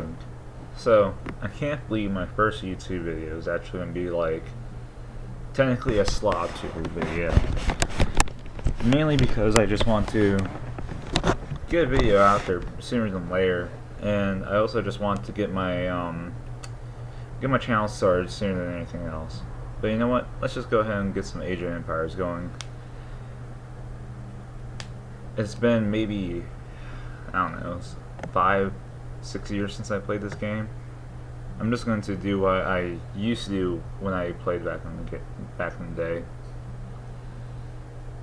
YouTube. So, I can't believe my first YouTube video is actually going to be like technically a slop tuber video. Mainly because I just want to get a video out there sooner than later, and I also just want to get my channel started sooner than anything else. But you know what? Let's just go ahead and get some Age of Empires going. It's been maybe, I don't know, 5-6 years since I played this game. I'm just going to do what I used to do when I played back in the day.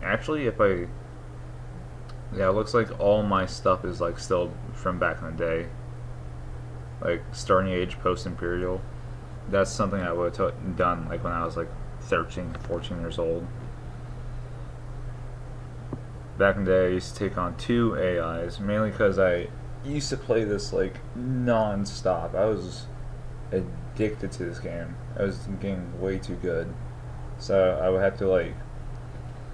Actually, yeah, it looks like all my stuff is like still from back in the day, like Starting Age, post-Imperial. That's something I would have done like when I was like 13, 14 years old. Back in the day, I used to take on 2 AIs, mainly because I used to play this like non-stop. I was addicted to this game. I was getting way too good, so I would have to like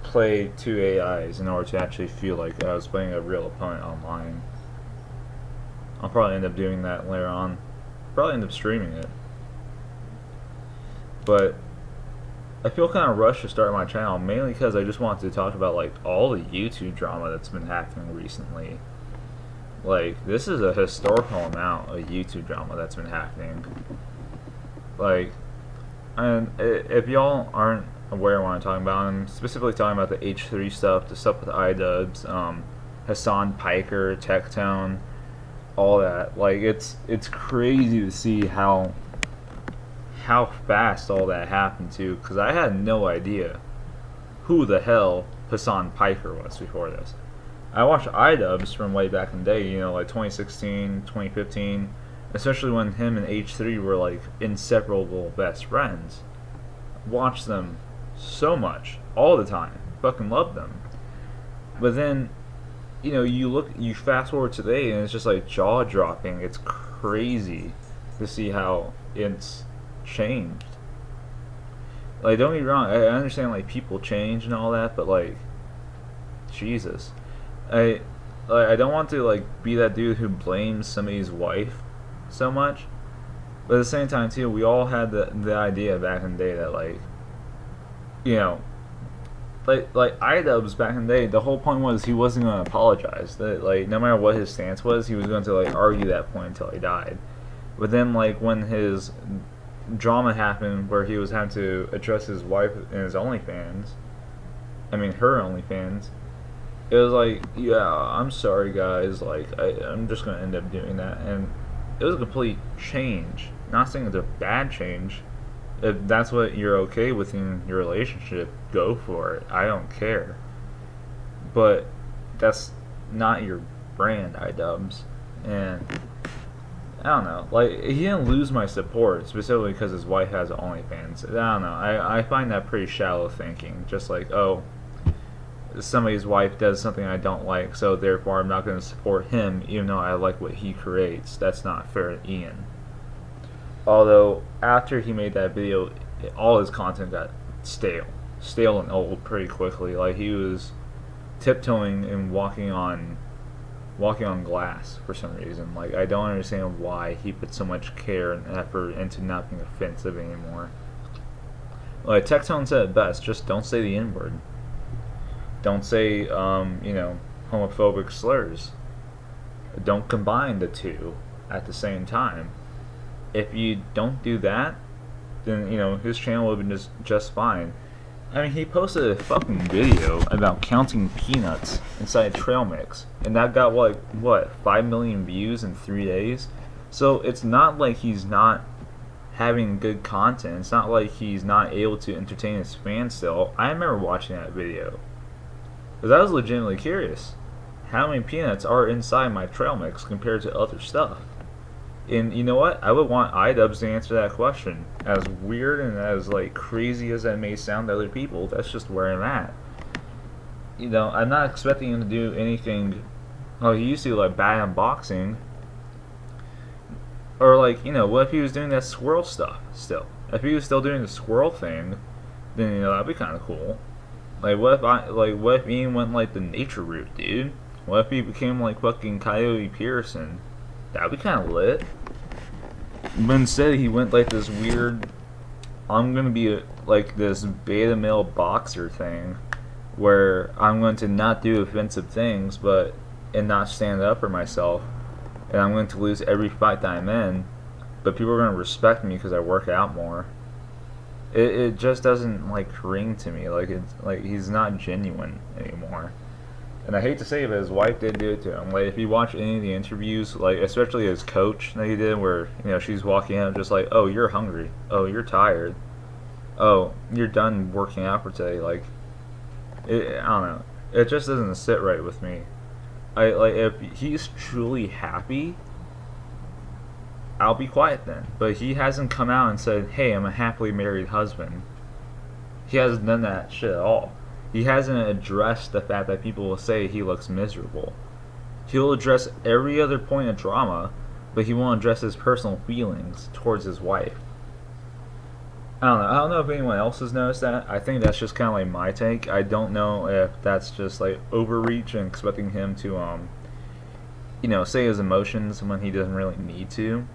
play 2 AIs in order to actually feel like I was playing a real opponent online. I'll probably end up doing that later on. Probably end up streaming it. But I feel kind of rushed to start my channel, mainly because I just wanted to talk about like all the YouTube drama that's been happening recently. Like, this is a historical amount of YouTube drama that's been happening. Like, and if y'all aren't aware of what I'm talking about, I'm specifically talking about the H3 stuff, the stuff with iDubbbz, Hassan Piker, Tectone, all that. Like, it's crazy to see how fast all that happened too, because I had no idea who the hell Hassan Piker was before this. I watched iDubbbz from way back in the day, you know, like 2016, 2015, especially when him and H3 were like inseparable best friends. Watched them so much, all the time, fucking loved them. But then, you know, you fast forward today and it's just like jaw dropping. It's crazy to see how it's changed. Like, don't get me wrong, I understand like people change and all that, but like, Jesus, I don't want to like be that dude who blames somebody's wife so much, but at the same time too, we all had the idea back in the day that like, you know, like iDubbbz back in the day, the whole point was he wasn't going to apologize. That like no matter what his stance was, he was going to like argue that point until he died. But then like when his drama happened where he was having to address his wife in his OnlyFans, I mean her OnlyFans, it was like, yeah, I'm sorry guys, like I'm just gonna end up doing that, and it was a complete change. Not saying it's a bad change. If that's what you're okay with in your relationship, go for it. I don't care. But that's not your brand, iDubbbz, and I don't know. Like, he didn't lose my support specifically because his wife has OnlyFans. I don't know. I find that pretty shallow thinking. Just like, oh, somebody's wife does something I don't like, so therefore I'm not going to support him even though I like what he creates. That's not fair to Ian. Although, after he made that video, all his content got stale and old pretty quickly. Like, he was tiptoeing and walking on glass for some reason. Like, I don't understand why he put so much care and effort into not being offensive anymore. Like, Tectone said it best, just don't say the N-word. Don't say, you know, homophobic slurs. Don't combine the two at the same time. If you don't do that, then, you know, his channel would have been just fine. I mean, he posted a fucking video about counting peanuts inside a trail mix, and that got like, what, 5 million views in 3 days? So it's not like he's not having good content. It's not like he's not able to entertain his fans still. I remember watching that video, because I was legitimately curious. How many peanuts are inside my trail mix compared to other stuff? And you know what? I would want iDubbbz to answer that question. As weird and as like crazy as that may sound to other people, that's just where I'm at. You know, I'm not expecting him to do anything. Oh, he used to do like bad unboxing. Or like, you know, what if he was doing that squirrel stuff still? If he was still doing the squirrel thing, then, you know, that'd be kind of cool. Like, what if Ian went like the nature route, dude? What if he became like fucking Coyote Pearson? That'd be kind of lit. But instead, he went like this weird, I'm gonna be like this beta male boxer thing, where I'm going to not do offensive things, and not stand up for myself, and I'm going to lose every fight that I'm in, but people are going to respect me because I work out more. It just doesn't like ring to me. Like it's like he's not genuine anymore. And I hate to say it, but his wife did do it to him. Like if you watch any of the interviews, like especially his coach that he did, where she's walking out just like, oh, you're hungry, oh, you're tired, oh, you're done working out for today. Like I don't know. It just doesn't sit right with me. If he's truly happy, I'll be quiet then. But he hasn't come out and said, hey, I'm a happily married husband. He hasn't done that shit at all. He hasn't addressed the fact that people will say he looks miserable. He'll address every other point of drama, but he won't address his personal feelings towards his wife. I don't know if anyone else has noticed that. I think that's just kind of like my take. I don't know if that's just like overreach and expecting him to, say his emotions when he doesn't really need to.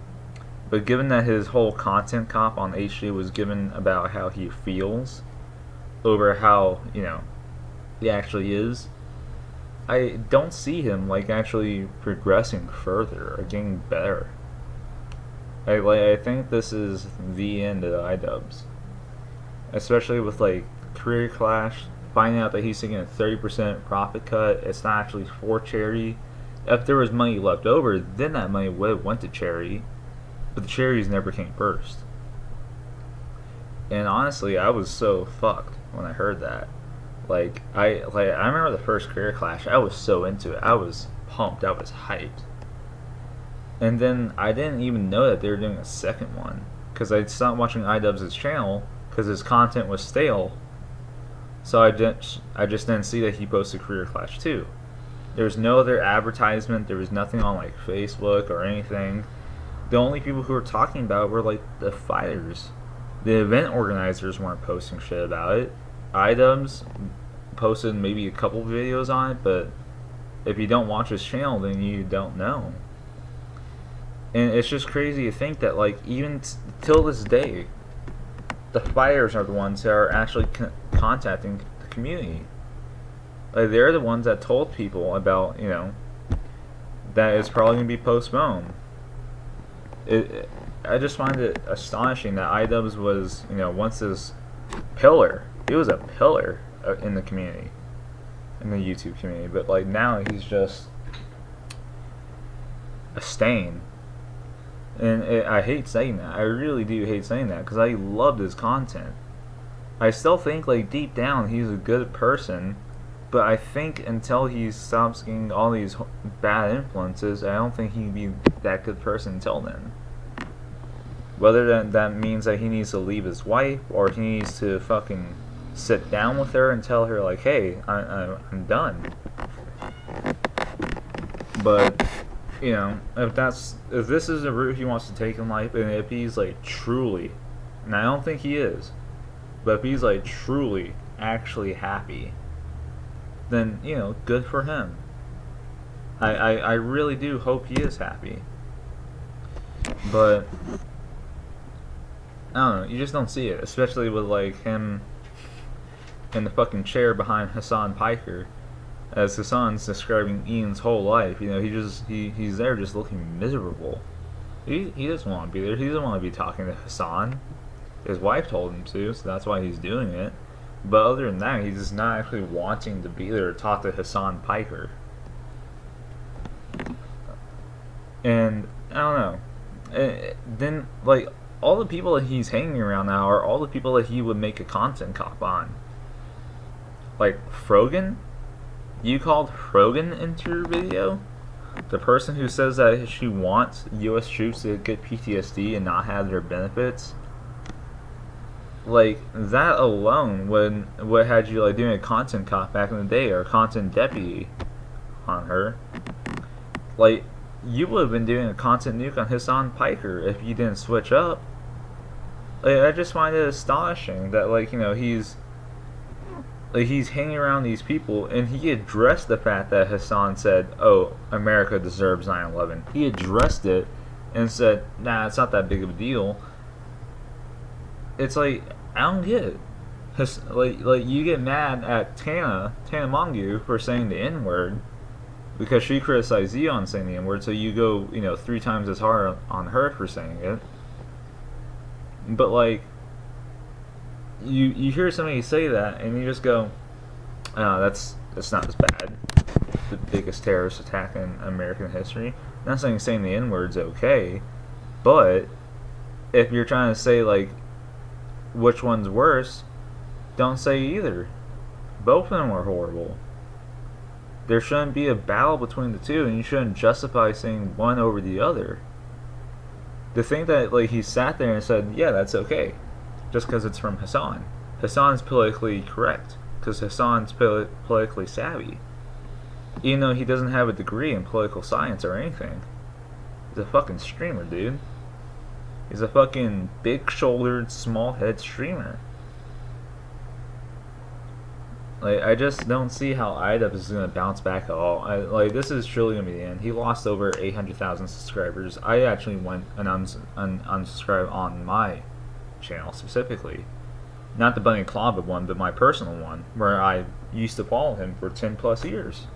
But given that his whole content cop on HD was given about how he feels over how, he actually is, I don't see him like actually progressing further or getting better. I think this is the end of iDubbbz, especially with like Career Clash. Finding out that he's taking a 30% profit cut. It's not actually for charity. If there was money left over, then that money would have went to charity, but the charities never came first. And honestly, I was so fucked when I heard that. I remember the first Career Clash. I was so into it. I was pumped. I was hyped. And then I didn't even know that they were doing a second one, because I stopped watching iDubbbz's channel because his content was stale. So I just didn't see that he posted Career Clash 2. There was no other advertisement. There was nothing on like Facebook or anything. The only people who were talking about it were like the fighters. The event organizers weren't posting shit about it. iDubbbz posted maybe a couple videos on it, but if you don't watch his channel, then you don't know. And it's just crazy to think that, like, even till this day, the fighters are the ones that are actually contacting the community. Like, they're the ones that told people about, that it's probably going to be postponed. I just find it astonishing that iDubbbz was, once this pillar. He was a pillar in the community, in the YouTube community. But, like, now he's just a stain. And I hate saying that. I really do hate saying that, because I loved his content. I still think, like, deep down he's a good person, but I think until he stops getting all these bad influences, I don't think he'd be that good person until then. Whether that means that he needs to leave his wife, or he needs to fucking sit down with her and tell her, like, hey, I'm done. But if this is the route he wants to take in life, and if he's like truly, and I don't think he is, but if he's like truly actually happy, then good for him. I really do hope he is happy. But I don't know, you just don't see it, especially with like him in the fucking chair behind Hassan Piker. As Hassan's describing Ian's whole life, he's there just looking miserable. He doesn't want to be there. He doesn't want to be talking to Hassan. His wife told him to, so that's why he's doing it. But other than that, he's just not actually wanting to be there to talk to Hassan Piker. And I don't know. Then like all the people that he's hanging around now are all the people that he would make a content cop on. Like Frogan. You called Frogan into your video? The person who says that she wants U.S. troops to get PTSD and not have their benefits? Like, that alone would had you like doing a content cop back in the day, or a content deputy on her. Like, you would have been doing a content nuke on Hassan Piker if you didn't switch up. Like, I just find it astonishing that, like, he's hanging around these people, and he addressed the fact that Hassan said, oh, America deserves 9/11. He addressed it, and said, nah, it's not that big of a deal. It's like, I don't get it. Like you get mad at Tana Mongeau for saying the N word because she criticized you on saying the N word, so you go, 3 times as hard on her for saying it. But like, you hear somebody say that and you just go, oh, that's not as bad. The biggest terrorist attack in American history. I'm not saying the N word's okay, but if you're trying to say like which one's worse, don't say either. Both of them are horrible. There shouldn't be a battle between the two, and you shouldn't justify saying one over the other. To think that like he sat there and said, yeah, that's okay, just because it's from Hassan. Hassan's politically correct, because Hassan's politically savvy. Even though he doesn't have a degree in political science or anything. He's a fucking streamer, dude. He's a fucking big-shouldered, small-head streamer. Like, I just don't see how IDUB is going to bounce back at all. This is truly going to be the end. He lost over 800,000 subscribers. I actually went and unsubscribed on my channel specifically. Not the Bunny Clawba one, but my personal one, where I used to follow him for 10 plus years.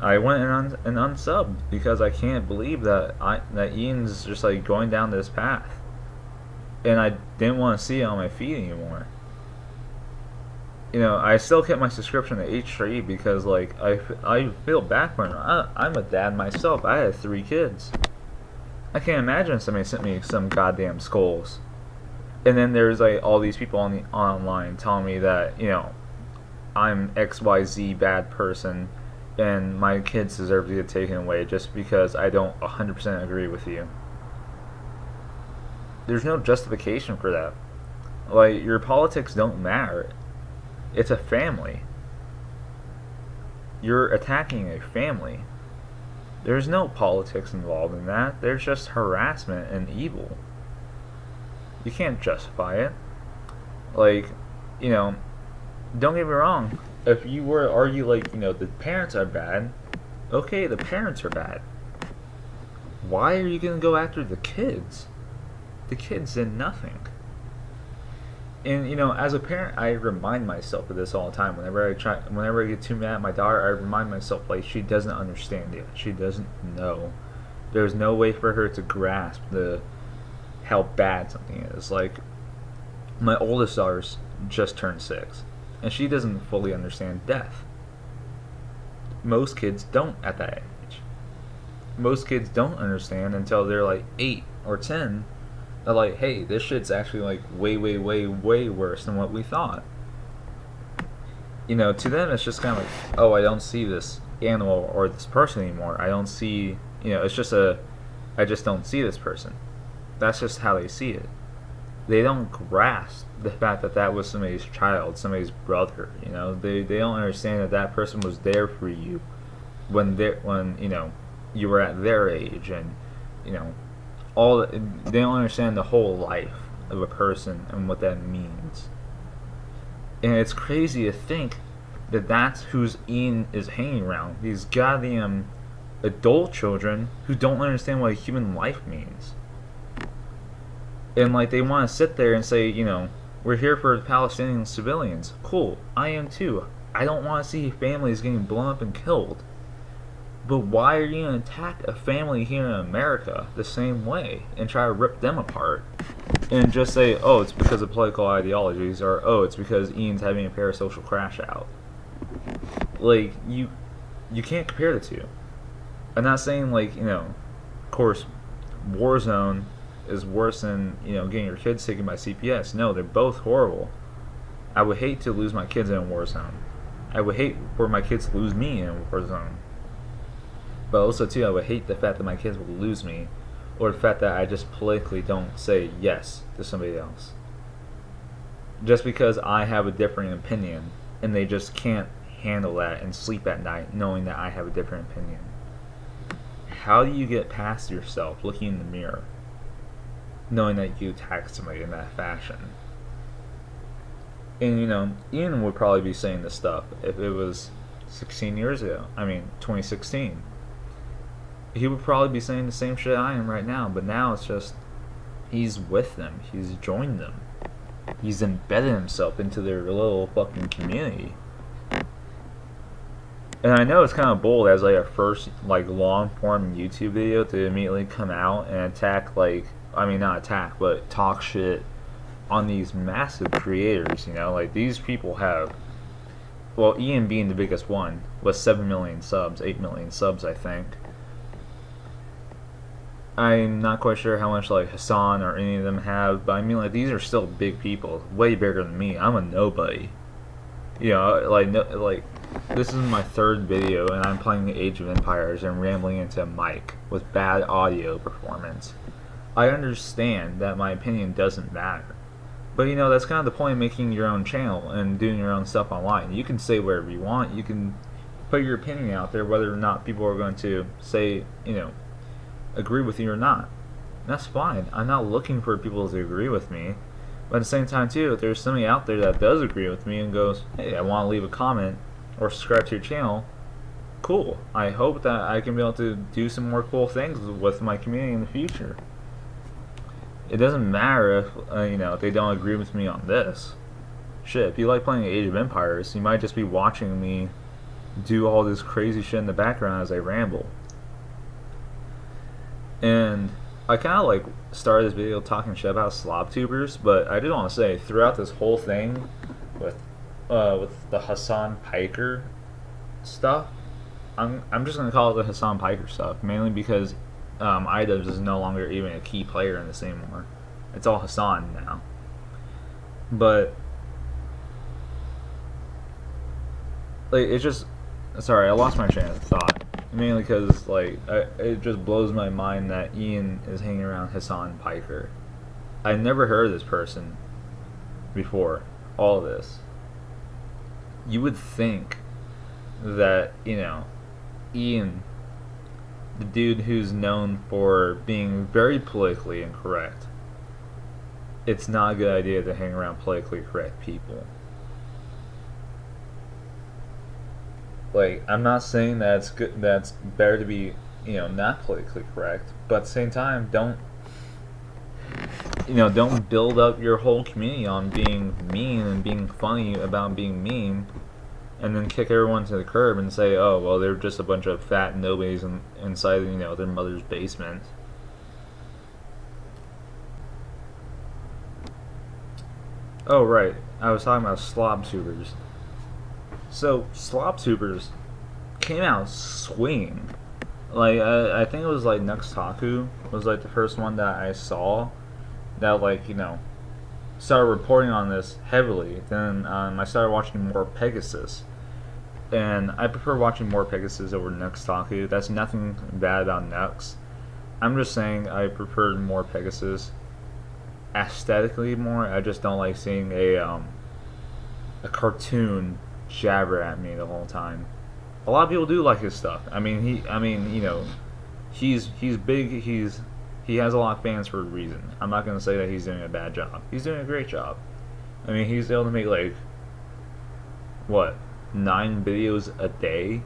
I went and unsubbed because I can't believe that Ian's just like going down this path. And I didn't want to see it on my feed anymore. I still kept my subscription to H3 because, like, I feel bad for him. I'm a dad myself. I had 3 kids. I can't imagine somebody sent me some goddamn skulls. And then there's, like, all these people online telling me that, I'm XYZ bad person and my kids deserve to get taken away just because I don't 100% agree with you. There's no justification for that. Like, your politics don't matter. It's a family. You're attacking a family. There's no politics involved in that. There's just harassment and evil. You can't justify it. Like, don't get me wrong. If you were to argue, like, the parents are bad, okay, the parents are bad. Why are you going to go after the kids? The kids did nothing. And as a parent, I remind myself of this all the time. Whenever I get too mad at my daughter, I remind myself like she doesn't understand yet. She doesn't know. There's no way for her to grasp how bad something is. Like my oldest daughter's just turned 6, and she doesn't fully understand death. Most kids don't at that age. Most kids don't understand until they're like 8 or 10. They're like, hey, this shit's actually like way, way, way, way worse than what we thought. To them it's just kind of like, oh, I don't see this animal or this person anymore. I don't see, it's just I just don't see this person. That's just how they see it. They don't grasp the fact that that was somebody's child, somebody's brother. They don't understand that that person was there for you when you were at their age, and they don't understand the whole life of a person and what that means. And it's crazy to think that that's who's Ian is hanging around. These goddamn adult children who don't understand what a human life means. And like they want to sit there and say, we're here for Palestinian civilians. Cool, I am too. I don't want to see families getting blown up and killed. But why are you going to attack a family here in America the same way and try to rip them apart? And just say, oh, it's because of political ideologies, or oh, it's because Ian's having a parasocial crash out. Like, you can't compare the two. I'm not saying, like, of course, Warzone is worse than, getting your kids taken by CPS. No, they're both horrible. I would hate to lose my kids in a Warzone. I would hate for my kids to lose me in a Warzone. But also, too, I would hate the fact that my kids will lose me, or the fact that I just politically don't say yes to somebody else. Just because I have a different opinion, and they just can't handle that and sleep at night knowing that I have a different opinion. How do you get past yourself looking in the mirror, knowing that you attacked somebody in that fashion? And, Ian would probably be saying this stuff if it was 16 years ago. I mean, 2016. he would probably be saying the same shit I am right now. But now it's just he's with them. He's joined them. He's embedded himself into their little fucking community. And I know it's kind of bold as like a first like long form YouTube video to immediately come out and attack like, I mean not attack, but talk shit on these massive creators, you know, like these people have, well, Ian being the biggest one with 7 million subs, 8 million subs I think. I'm not quite sure how much like Hassan or any of them have, but I mean like these are still big people, way bigger than me. I'm a nobody. You know, like this is my third video and I'm playing Age of Empires and rambling into a mic with bad audio performance. I understand that my opinion doesn't matter. But you know, that's kind of the point of making your own channel and doing your own stuff online. You can say whatever you want. You can put your opinion out there whether or not people are going to say, you know, agree with you or not. And that's fine. I'm not looking for people to agree with me. But at the same time too, if there's somebody out there that does agree with me and goes, hey, I want to leave a comment or subscribe to your channel, cool. I hope that I can be able to do some more cool things with my community in the future. It doesn't matter if, you know, if they don't agree with me on this. Shit, if you like playing Age of Empires, you might just be watching me do all this crazy shit in the background as I ramble. And I kind of like started this video talking shit about slob tubers, but I did want to say throughout this whole thing with the Hassan Piker stuff, I'm just gonna call it the Hassan Piker stuff, mainly because IDubbbz is no longer even a key player in this anymore. It's all Hassan now. But like it's just, sorry, I lost my train of thought. Mainly because like it just blows my mind that Ian is hanging around Hassan Piker. I never heard of this person before all of this. You would think that, you know, Ian, the dude who's known for being very politically incorrect, it's not a good idea to hang around politically correct people. Like, I'm not saying that it's good, that's better to be, you know, not politically correct, but at the same time, don't build up your whole community on being mean and being funny about being mean, and then kick everyone to the curb and say, oh, well, they're just a bunch of fat nobodies inside, you know, their mother's basement. Oh, right, I was talking about slob tubers. So, slob tubers came out swinging. Like, I think it was like Nuxtaku was like the first one that I saw that, like, you know, started reporting on this heavily. Then I started watching more Pegasus. And I prefer watching more Pegasus over Nuxtaku. That's nothing bad about Nux. I'm just saying I preferred more Pegasus aesthetically more. I just don't like seeing a cartoon jabber at me the whole time. A lot of people do like his stuff. I mean, you know, he's big. He has a lot of fans for a reason. I'm not gonna say that he's doing a bad job. He's doing a great job. I mean, he's able to make like what, 9 videos a day.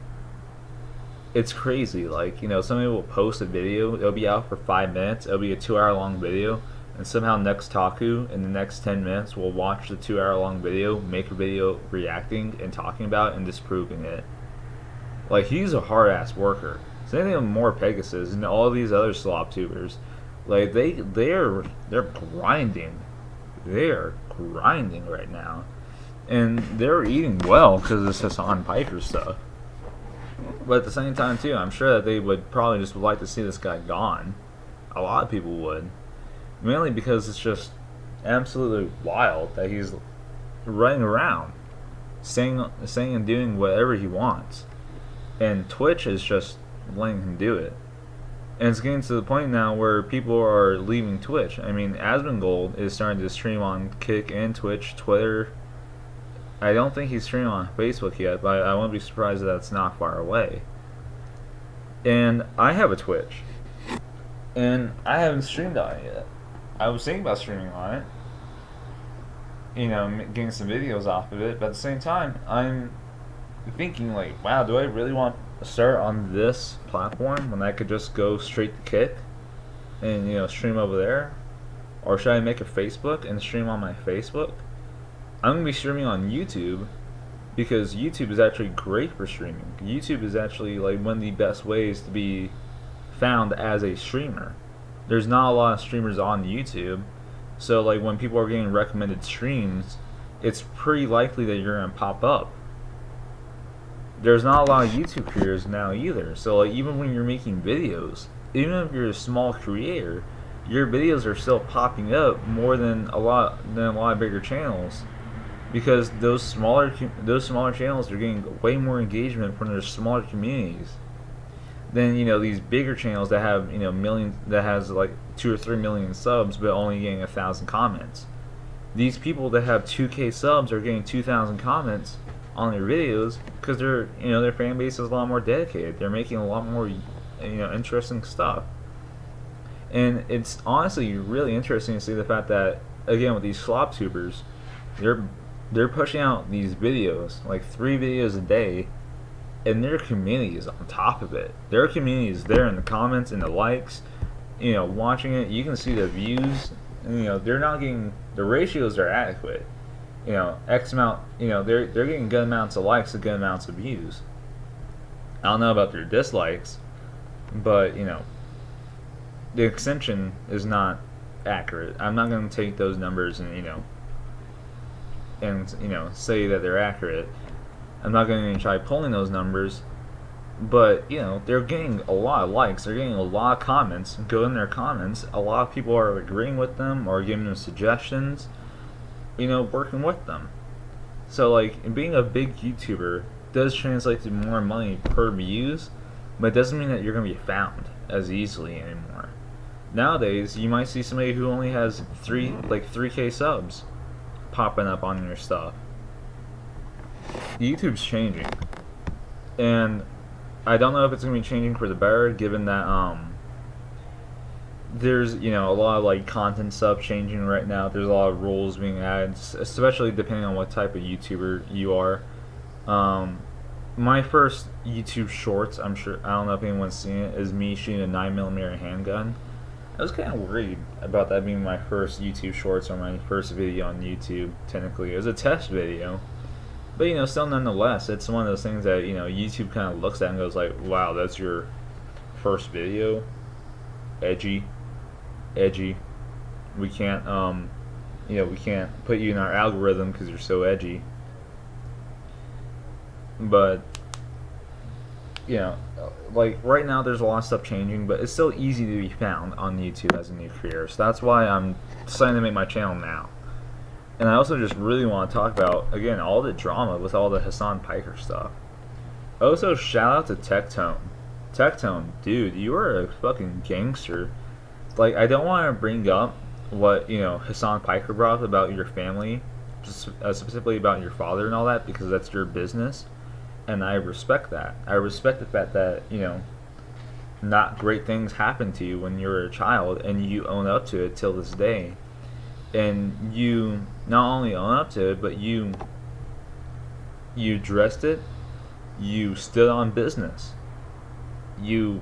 It's crazy. Like, you know, somebody will post a video. It'll be out for 5 minutes. It'll be a 2-hour-long video. And somehow Nuxtaku in the next 10 minutes will watch the 2-hour-long video, make a video reacting and talking about it and disproving it. Like, he's a hard-ass worker. Same thing with more Pegasus and all these other slob tubers. Like, they're grinding. They're grinding right now. And they're eating well because of this Hassan Piker stuff. But at the same time, too, I'm sure that they would probably just like to see this guy gone. A lot of people would. Mainly because it's just absolutely wild that he's running around, saying and doing whatever he wants. And Twitch is just letting him do it. And it's getting to the point now where people are leaving Twitch. I mean, Asmongold is starting to stream on Kick and Twitch, Twitter. I don't think he's streaming on Facebook yet, but I won't be surprised if that's not far away. And I have a Twitch. And I haven't streamed on it yet. I was thinking about streaming on it, you know, getting some videos off of it, but at the same time, I'm thinking like, wow, do I really want start on this platform when I could just go straight to Kick and stream over there, or should I make a Facebook and stream on my Facebook? I'm gonna be streaming on YouTube because YouTube is actually great for streaming. YouTube is actually like one of the best ways to be found as a streamer. There's not a lot of streamers on YouTube, so like when people are getting recommended streams, it's pretty likely that you're gonna pop up. There's not a lot of YouTube creators now either, so like even when you're making videos, even if you're a small creator, your videos are still popping up more than a lot of bigger channels, because those smaller channels are getting way more engagement from their smaller communities than these bigger channels that have millions, that has like 2 or 3 million subs but only getting 1,000 comments. These people that have 2K subs are getting 2,000 comments on their videos because their fan base is a lot more dedicated. They're making a lot more interesting stuff. And it's honestly really interesting to see the fact that, again, with these slop tubers, they're pushing out these videos, like 3 videos a day, and their community is on top of it. Their community is there in the comments and the likes, watching it. You can see the views. And, they're not getting, the ratios are adequate. X amount. They're getting good amounts of likes and good amounts of views. I don't know about their dislikes, but the extension is not accurate. I'm not going to take those numbers and say that they're accurate. I'm not going to try pulling those numbers, but they're getting a lot of likes. They're getting a lot of comments. Go in their comments. A lot of people are agreeing with them or giving them suggestions. Working with them. So like being a big YouTuber does translate to more money per views, but it doesn't mean that you're going to be found as easily anymore. Nowadays, you might see somebody who only has 3K subs popping up on your stuff. YouTube's changing, and I don't know if it's going to be changing for the better, given that there's a lot of like content stuff changing right now. There's a lot of rules being added, especially depending on what type of YouTuber you are. My first YouTube shorts, I don't know if anyone's seen it, is me shooting a 9mm handgun. I was kind of worried about that being my first YouTube shorts or my first video on YouTube. Technically, it was a test video, but still nonetheless, it's one of those things that YouTube kind of looks at and goes like, "Wow, that's your first video, edgy. We can't we can't put you in our algorithm because you're so edgy." But like right now there's a lot of stuff changing, but it's still easy to be found on YouTube as a new creator. So that's why I'm deciding to make my channel now. And I also just really want to talk about, again, all the drama with all the Hassan Piker stuff. Also, shout out to Tectone. Tectone, dude, you are a fucking gangster. Like, I don't want to bring up what Hassan Piker brought up about your family, specifically about your father and all that, because that's your business. And I respect that. I respect the fact that, not great things happened to you when you were a child, and you own up to it till this day. And you not only own up to it, but you addressed it, you stood on business. You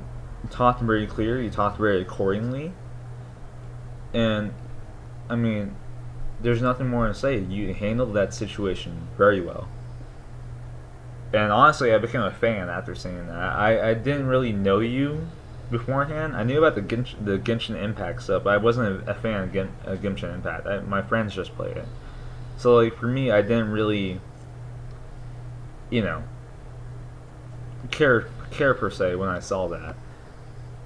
talked very clear, you talked very accordingly. And, I mean, there's nothing more to say. You handled that situation very well. And honestly, I became a fan after seeing that. I didn't really know you beforehand. I knew about the Genshin Impact stuff, but I wasn't a fan of Genshin Impact. My friends just played it. So, like, for me, I didn't really, care per se when I saw that.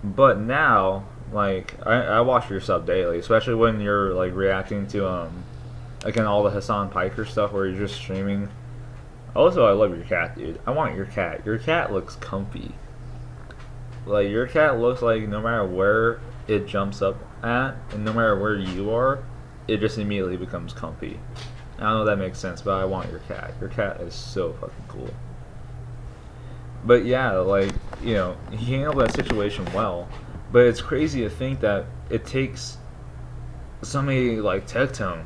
But now, like, I watch your stuff daily, especially when you're, like, reacting to, again, all the Hassan Piker stuff where you're just streaming. Also, I love your cat, dude. I want your cat. Your cat looks comfy. Like, your cat looks like no matter where it jumps up at, and no matter where you are, it just immediately becomes comfy. I don't know if that makes sense, but I want your cat. Your cat is so fucking cool. But yeah, like, he handled that situation well. But it's crazy to think that it takes somebody like Tectone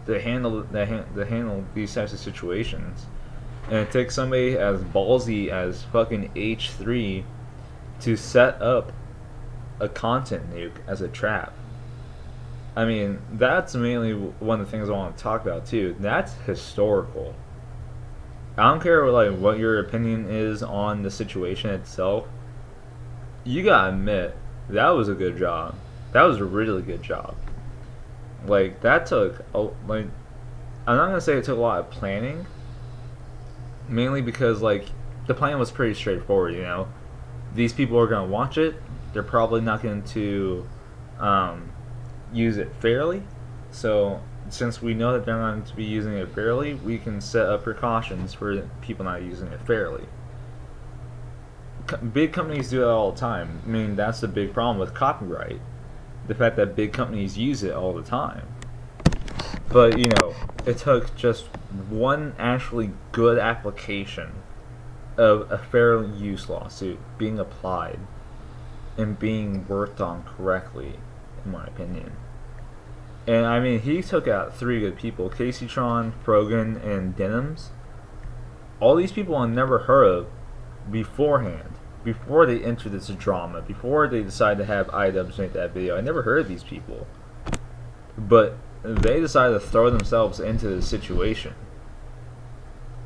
to handle these types of situations. And it takes somebody as ballsy as fucking H3 to set up a content nuke as a trap. I mean, that's mainly one of the things I want to talk about too. That's historical. I don't care what your opinion is on the situation itself. You gotta admit that was a good job. That was a really good job. Like that took I'm not gonna say it took a lot of planning. Mainly because the plan was pretty straightforward. You know, these people are gonna watch it. They're probably not going to use it fairly. So since we know that they're not going to be using it fairly, we can set up precautions for people not using it fairly. Big companies do that all the time. I mean, that's the big problem with copyright. The fact that big companies use it all the time. But, you know, it took just one actually good application of a fair use lawsuit being applied and being worked on correctly, in my opinion. And I mean, he took out 3 good people: Caseytron, Frogan, and Denims. All these people I never heard of beforehand, before they entered this drama, before they decided to have iDubbbz make that video. I never heard of these people. But they decided to throw themselves into the situation.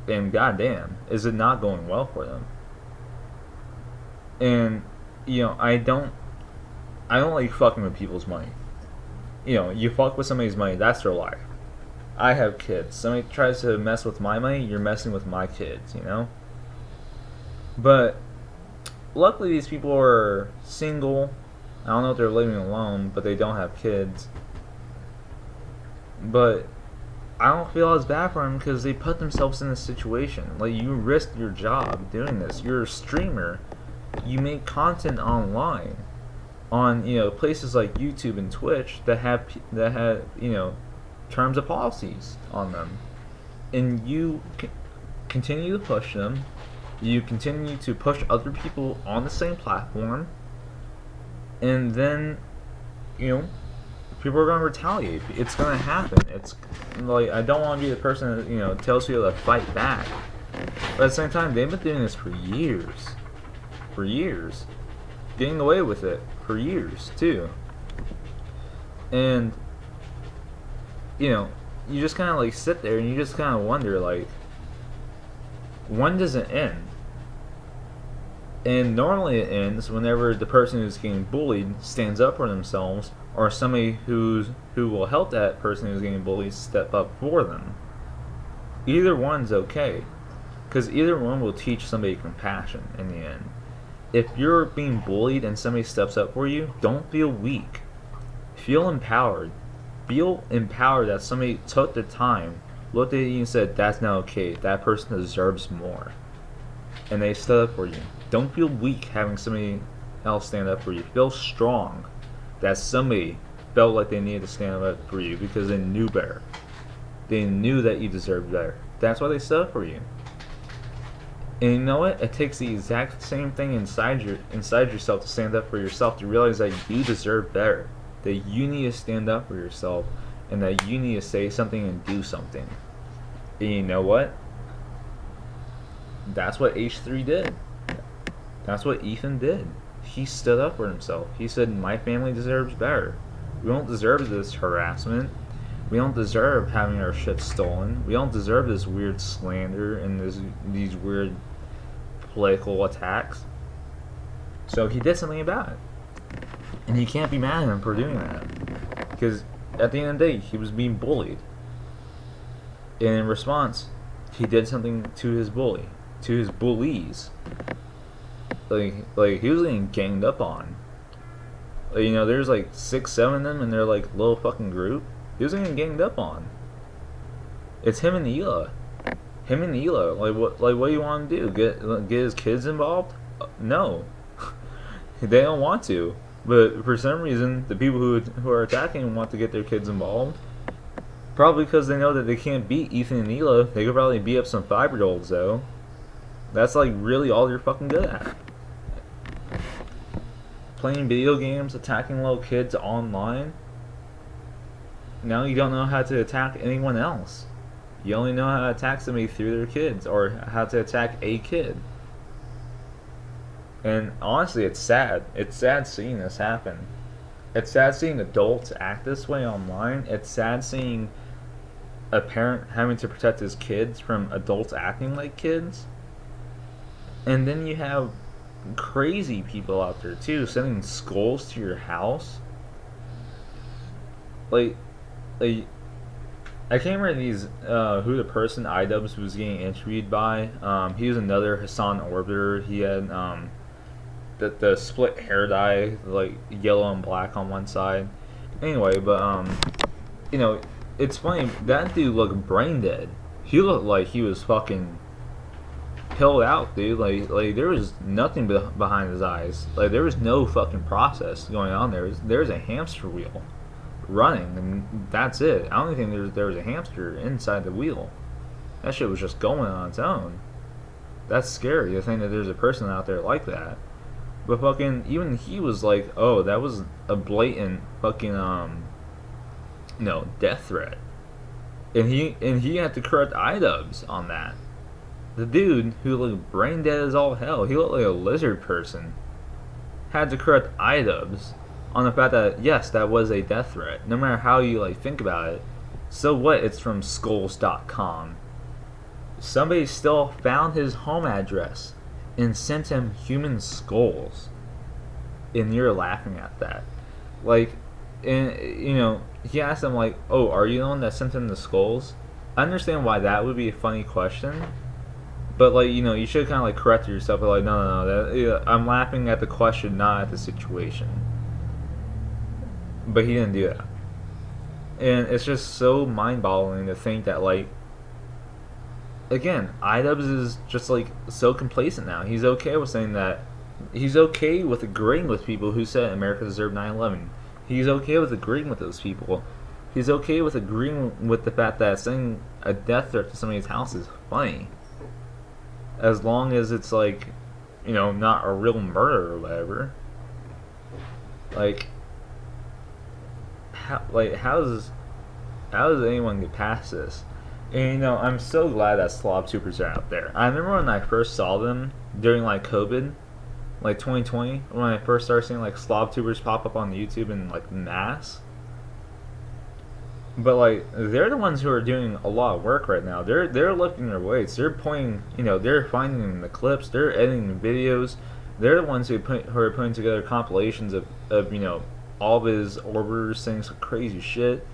And goddamn, is it not going well for them? And you know, I don't like fucking with people's money. You know, you fuck with somebody's money, that's their life. I have kids. Somebody tries to mess with my money, you're messing with my kids, you know? But luckily these people are single. I don't know if they're living alone, but they don't have kids. But I don't feel as bad for them because they put themselves in this situation. Like, you risked your job doing this. You're a streamer. You make content online on, you know, places like YouTube and Twitch that have you know, terms of policies on them, and you continue to push them. You continue to push other people on the same platform, and then, you know, people are going to retaliate. It's going to happen. It's like, I don't want to be the person that, you know, tells people to fight back, but at the same time, they've been doing this for years. For years, getting away with it for years too. And you know, you just kind of sit there and you just kind of wonder, when does it end? And normally it ends whenever the person who's getting bullied stands up for themselves, or somebody who will help that person who's getting bullied step up for them. Either one's okay, because either one will teach somebody compassion in the end. If you're being bullied and somebody steps up for you, don't feel weak. Feel empowered. Feel empowered that somebody took the time, looked at you and said, that's not okay, that person deserves more. And they stood up for you. Don't feel weak having somebody else stand up for you. Feel strong that somebody felt like they needed to stand up for you because they knew better. They knew that you deserved better. That's why they stood up for you. And you know what? It takes the exact same thing inside yourself to stand up for yourself, to realize that you deserve better, that you need to stand up for yourself, and that you need to say something and do something. And you know what? That's what H3 did. That's what Ethan did. He stood up for himself. He said, my family deserves better. We don't deserve this harassment. We don't deserve having our shit stolen. We don't deserve this weird slander and these weird political attacks. So he did something about it. And you can't be mad at him for doing that. Because at the end of the day, he was being bullied. And in response, he did something to his bully, to his bullies. Like he was getting ganged up on. You know, there's 6, 7 of them, and they're little fucking group. He was getting ganged up on. It's him and Hila. Him and Hila. What do you want to do? Get his kids involved? No. They don't want to. But for some reason, the people who are attacking him want to get their kids involved. Probably because they know that they can't beat Ethan and Hila. They could probably beat up some 5-year-olds though. That's really all you're fucking good at. Playing video games, attacking little kids online. Now you don't know how to attack anyone else. You only know how to attack somebody through their kids or how to attack a kid. And honestly, it's sad. It's sad seeing this happen. It's sad seeing adults act this way online. It's sad seeing a parent having to protect his kids from adults acting like kids. And then you have crazy people out there too, sending skulls to your house. Like, I can't remember who the person iDubbbz was getting interviewed by. He was another Hassan Orbiter. He had the split hair dye, like yellow and black on one side. Anyway, but you know, it's funny, that dude looked brain dead. He looked like he was fucking pilled out, dude. Like there was nothing behind his eyes. Like there was no fucking process going on there. There's a hamster wheel running, and that's it. I don't think there was a hamster inside the wheel. That shit was just going on its own. That's scary to think that there's a person out there like that. But fucking, even he was like, oh, that was a blatant fucking death threat. And he had to correct iDubbbz on that. The dude who looked brain dead as all hell, he looked like a lizard person, had to correct iDubbbz on the fact that yes, that was a death threat. No matter how you like think about it. So what? It's from skulls.com. Somebody still found his home address and sent him human skulls, and you're laughing at that. Like, and he asked him like, "Oh, are you the one that sent him the skulls?" I understand why that would be a funny question, but like, you should kind of like correct yourself. But like, no, I'm laughing at the question, not at the situation. But he didn't do that, and it's just so mind-boggling to think that like. Again, iDubbbz is just like so complacent now. He's okay with saying that. He's okay with agreeing with people who said America deserved 9/11. He's okay with agreeing with those people. He's okay with agreeing with the fact that sending a death threat to somebody's house is funny, as long as it's like, not a real murder or whatever. Like, how does anyone get past this? And I'm so glad that Slob Troopers are out there. I remember when I first saw them during like COVID, like 2020, when I first started seeing like Slob Troopers pop up on YouTube in like mass. But like they're the ones who are doing a lot of work right now. They're lifting their weights. They're pointing, they're finding the clips. They're editing the videos. They're the ones who are putting together compilations of all of his orbiters saying some crazy shit.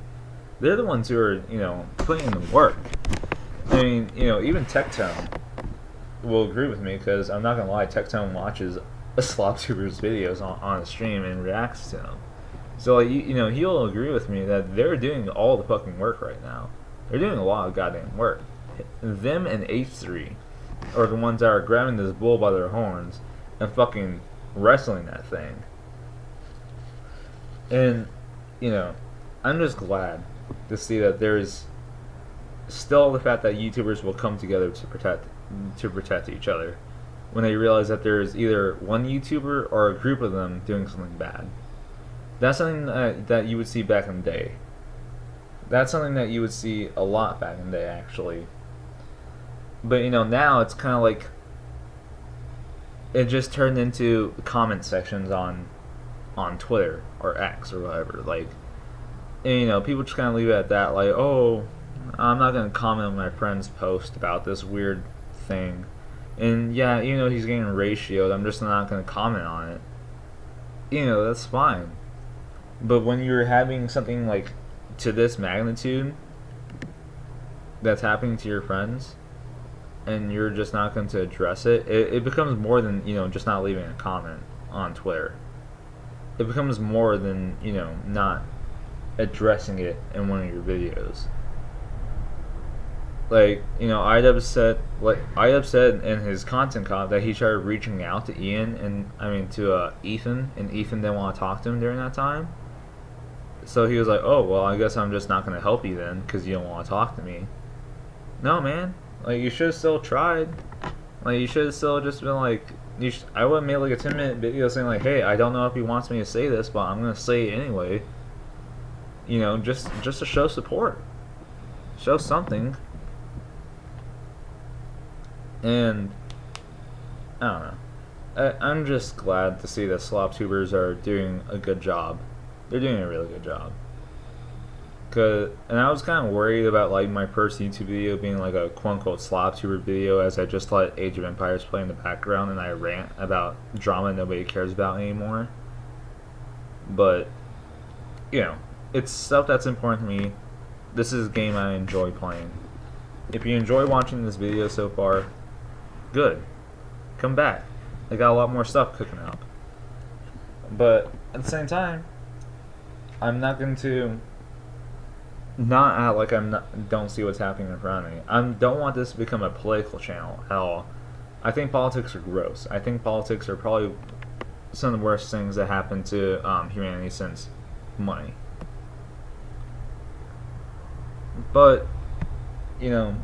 They're the ones who are, putting in the work. I mean, even Tectone will agree with me, because I'm not going to lie, Tectone watches Slob Troopers videos on the stream and reacts to them. So, like, he'll agree with me that they're doing all the fucking work right now. They're doing a lot of goddamn work. Them and H3 are the ones that are grabbing this bull by their horns and fucking wrestling that thing. And, I'm just glad to see that there's still the fact that YouTubers will come together to protect each other when they realize that there's either one YouTuber or a group of them doing something bad. That's something that you would see back in the day. That's something that you would see a lot back in the day, actually. But now it's kind of like it just turned into comment sections on Twitter or X or whatever, like. And, people just kind of leave it at that, like, oh, I'm not going to comment on my friend's post about this weird thing. And, yeah, he's getting ratioed, I'm just not going to comment on it. That's fine. But when you're having something, like, to this magnitude that's happening to your friends, and you're just not going to address it, it becomes more than, just not leaving a comment on Twitter. It becomes more than, not addressing it in one of your videos. Like, iDubbbz said in his content cop that he started reaching out to Ethan, and Ethan didn't want to talk to him during that time. So he was like, oh, well, I guess I'm just not going to help you then, because you don't want to talk to me. No, man. Like, you should have still tried. Like, you should have still just been like, I would have made like a 10-minute video saying like, hey, I don't know if he wants me to say this, but I'm going to say it anyway. Just to show support. Show something. And I don't know. I'm just glad to see that slop tubers are doing a good job. They're doing a really good job. And I was kind of worried about like my first YouTube video being like a quote unquote slop tuber video, as I just let Age of Empires play in the background and I rant about drama nobody cares about anymore. But you know, it's stuff that's important to me. This is a game I enjoy playing. If you enjoy watching this video so far, good. Come back. I got a lot more stuff cooking up. But at the same time, I'm not going to not act like don't see what's happening in front of me. I don't want this to become a political channel at all. I think politics are gross. I think politics are probably some of the worst things that happen to humanity since money. But, you know,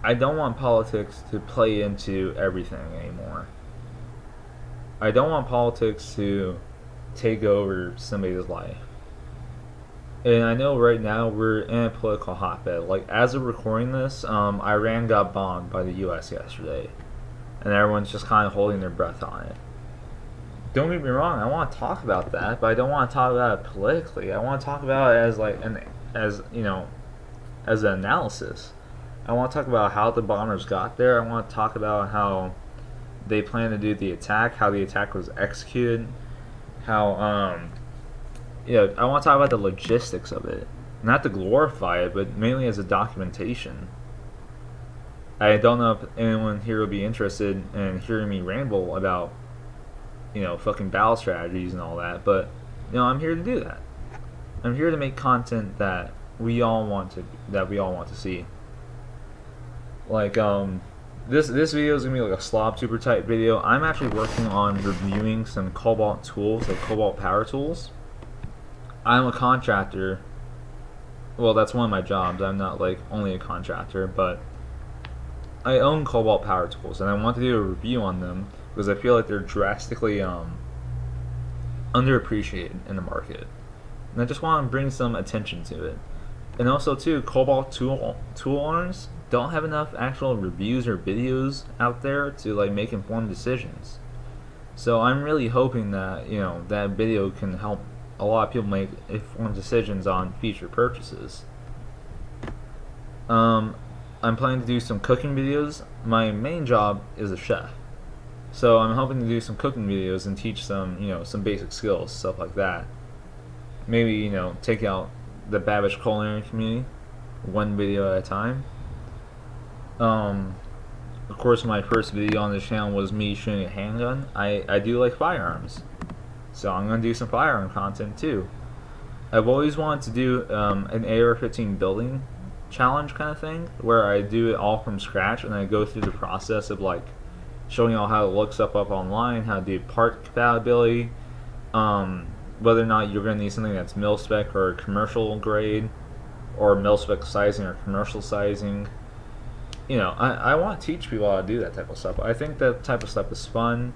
I don't want politics to play into everything anymore. I don't want politics to take over somebody's life. And I know right now we're in a political hotbed. Like, as of recording this, Iran got bombed by the U.S. yesterday. And everyone's just kind of holding their breath on it. Don't get me wrong, I want to talk about that, but I don't want to talk about it politically. I want to talk about it as like as an analysis. I want to talk about how the bombers got there. I want to talk about how they plan to do the attack, how the attack was executed, how I want to talk about the logistics of it, not to glorify it, but mainly as a documentation. I don't know if anyone here would be interested in hearing me ramble about fucking battle strategies and all that, but I'm here to do that. I'm here to make content that we all want to see. Like this video is gonna be like a slop tuber type video. I'm actually working on reviewing some Cobalt tools, like Cobalt power tools. I'm a contractor. Well, that's one of my jobs. I'm not like only a contractor, but I own Cobalt power tools, and I want to do a review on them because I feel like they're drastically underappreciated in the market, and I just want to bring some attention to it. And also too, Cobalt tool arms don't have enough actual reviews or videos out there to like make informed decisions. So I'm really hoping that that video can help a lot of people make informed decisions on future purchases. I'm planning to do some cooking videos. My main job is a chef, so I'm hoping to do some cooking videos and teach some some basic skills, stuff like that. Maybe take out the Babbage culinary community one video at a time. Of course, my first video on this channel was me shooting a handgun. I do like firearms, so I'm gonna do some firearm content too. I've always wanted to do an AR-15 building challenge kind of thing, where I do it all from scratch and I go through the process of like showing y'all how it looks up online, how to do part compatibility, whether or not you're going to need something that's mil-spec or commercial grade, or mil-spec sizing or commercial sizing. I want to teach people how to do that type of stuff. I think that type of stuff is fun.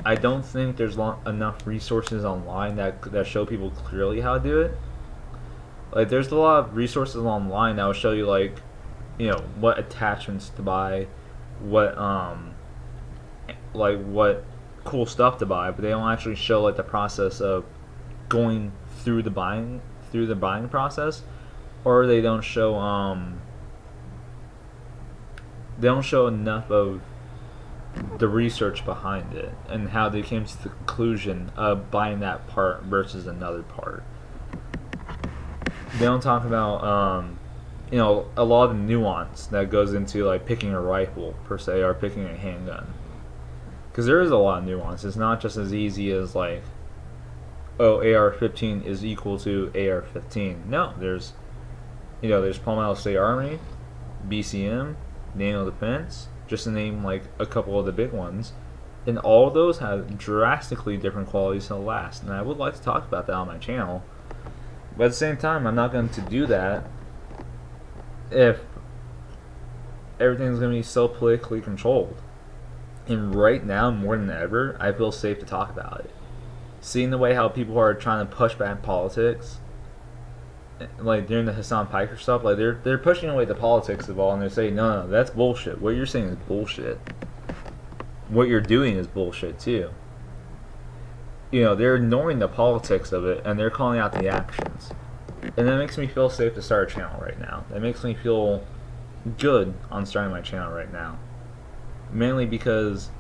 I don't think there's enough resources online that show people clearly how to do it. Like, there's a lot of resources online that will show you like, what attachments to buy, what cool stuff to buy, but they don't actually show like the process of going through the buying process, or they don't show enough of the research behind it and how they came to the conclusion of buying that part versus another part. They don't talk about a lot of the nuance that goes into like picking a rifle per se or picking a handgun, because there is a lot of nuance. It's not just as easy as like, oh, AR-15 is equal to AR-15. No, there's Palmetto State Armory, BCM, Naval Defense, just to name like a couple of the big ones, and all of those have drastically different qualities to the last. And I would like to talk about that on my channel, but at the same time, I'm not going to do that if everything's going to be so politically controlled. And right now, more than ever, I feel safe to talk about it. Seeing the way how people are trying to push back politics like during the Hassan Piker stuff, like they're pushing away the politics of all, and they're saying no, that's bullshit. What you're saying is bullshit. What you're doing is bullshit too. They're ignoring the politics of it, and they're calling out the actions, and that makes me feel safe to start a channel right now. That makes me feel good on starting my channel right now, mainly because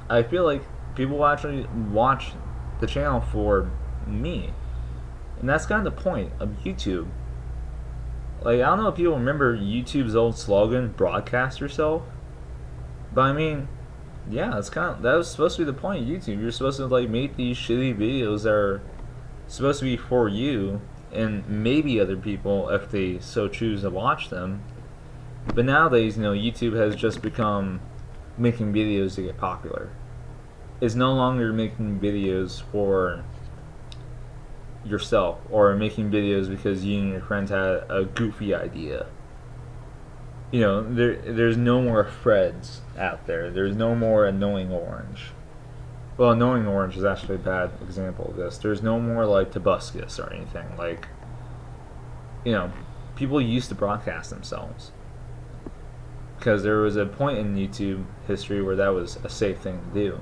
I feel like people will actually watch the channel for me. And that's kind of the point of YouTube. Like, I don't know if people remember YouTube's old slogan, broadcast yourself. But I mean, yeah, that was supposed to be the point of YouTube. You're supposed to like make these shitty videos that are supposed to be for you and maybe other people if they so choose to watch them. But nowadays, YouTube has just become making videos to get popular. It's no longer making videos for yourself or making videos because you and your friends had a goofy idea. There's no more Freds out there. There's no more Annoying Orange. Well, Annoying Orange is actually a bad example of this. There's no more like Tobuscus or anything. Like, people used to broadcast themselves because there was a point in YouTube history where that was a safe thing to do.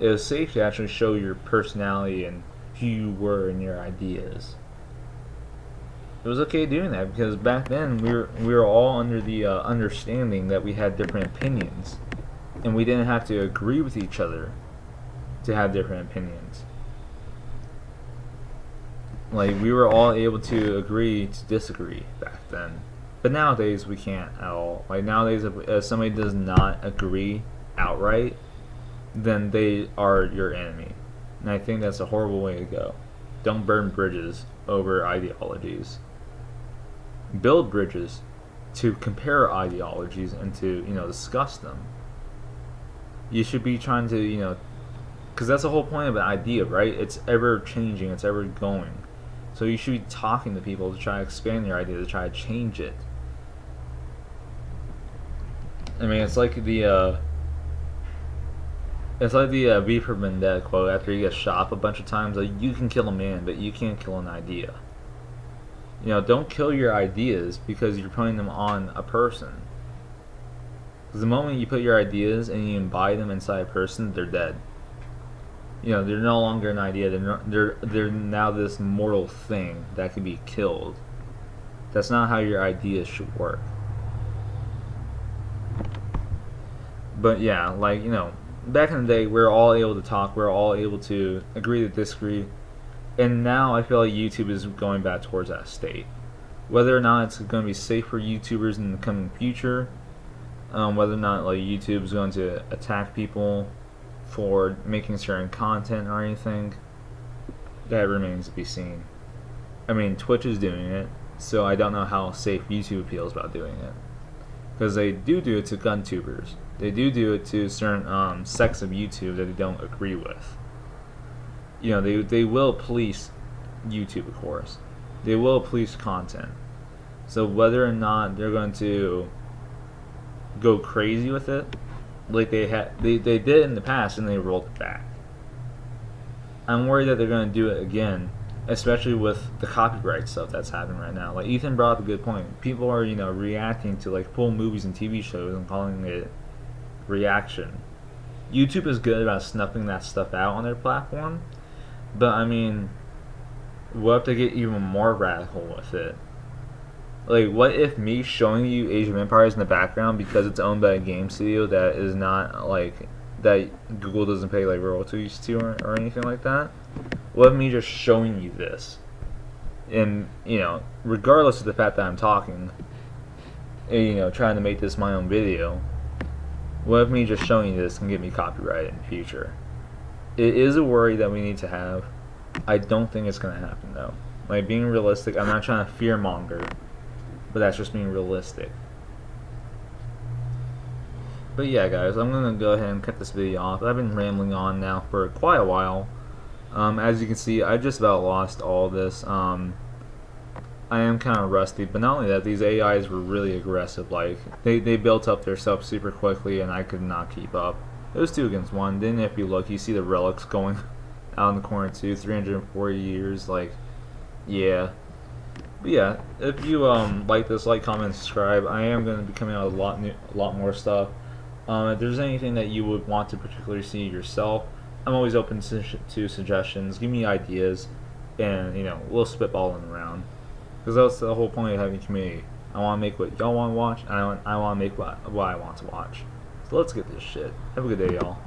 It was safe to actually show your personality and who you were and your ideas. It was okay doing that because back then we were all under the understanding that we had different opinions, and we didn't have to agree with each other to have different opinions. Like, we were all able to agree to disagree back then. But nowadays we can't at all. Like, nowadays if somebody does not agree outright, then they are your enemy. And I think that's a horrible way to go. Don't burn bridges over ideologies. Build bridges to compare ideologies and to, discuss them. You should be trying to, because that's the whole point of an idea, right? It's ever changing, it's ever going. So you should be talking to people to try to expand your idea, to try to change it. I mean, it's like the V for Vendetta quote after he gets shot up a bunch of times. Like, you can kill a man, but you can't kill an idea. Don't kill your ideas because you're putting them on a person. Because the moment you put your ideas and you embody them inside a person, they're dead. They're no longer an idea. They're now this mortal thing that can be killed. That's not how your ideas should work. But yeah, like, back in the day, we were all able to talk. We were all able to agree to disagree. And now I feel like YouTube is going back towards that state. Whether or not it's going to be safe for YouTubers in the coming future, whether or not like YouTube is going to attack people for making certain content or anything, that remains to be seen. I mean, Twitch is doing it, so I don't know how safe YouTube feels about doing it. Because they do it to gun tubers. They do it to certain sects of YouTube that they don't agree with. They will police YouTube, of course. They will police content. So whether or not they're going to go crazy with it, like they did in the past and they rolled it back. I'm worried that they're going to do it again, especially with the copyright stuff that's happening right now. Like, Ethan brought up a good point. People are, reacting to like full movies and TV shows and calling it reaction. YouTube is good about snuffing that stuff out on their platform, but I mean, what if they get even more radical with it? Like, what if me showing you Age of Empires in the background because it's owned by a game studio that is not like that Google doesn't pay like royalties to or anything like that? What if me just showing you this, and regardless of the fact that I'm talking, and, trying to make this my own video, what if me just showing you this can get me copyrighted in the future? It is a worry that we need to have. I don't think it's gonna happen though. Like, being realistic, I'm not trying to fearmonger, but that's just being realistic. But yeah, guys, I'm gonna go ahead and cut this video off. I've been rambling on now for quite a while. As you can see, I just about lost all this. I am kind of rusty, but not only that, these AIs were really aggressive. Like, they built up their stuff super quickly, and I could not keep up. It was 2 against 1. Then if you look, you see the relics going out in the corner too. 340 years. Like, yeah, But yeah, if you like this, like, comment, subscribe. I am going to be coming out with a lot more stuff. If there's anything that you would want to particularly see yourself, I'm always open to suggestions. Give me ideas, and we'll spitball them around. Because that's the whole point of having a community. I want to make what y'all want to watch, and I want to make what I want to watch. So let's get this shit. Have a good day, y'all.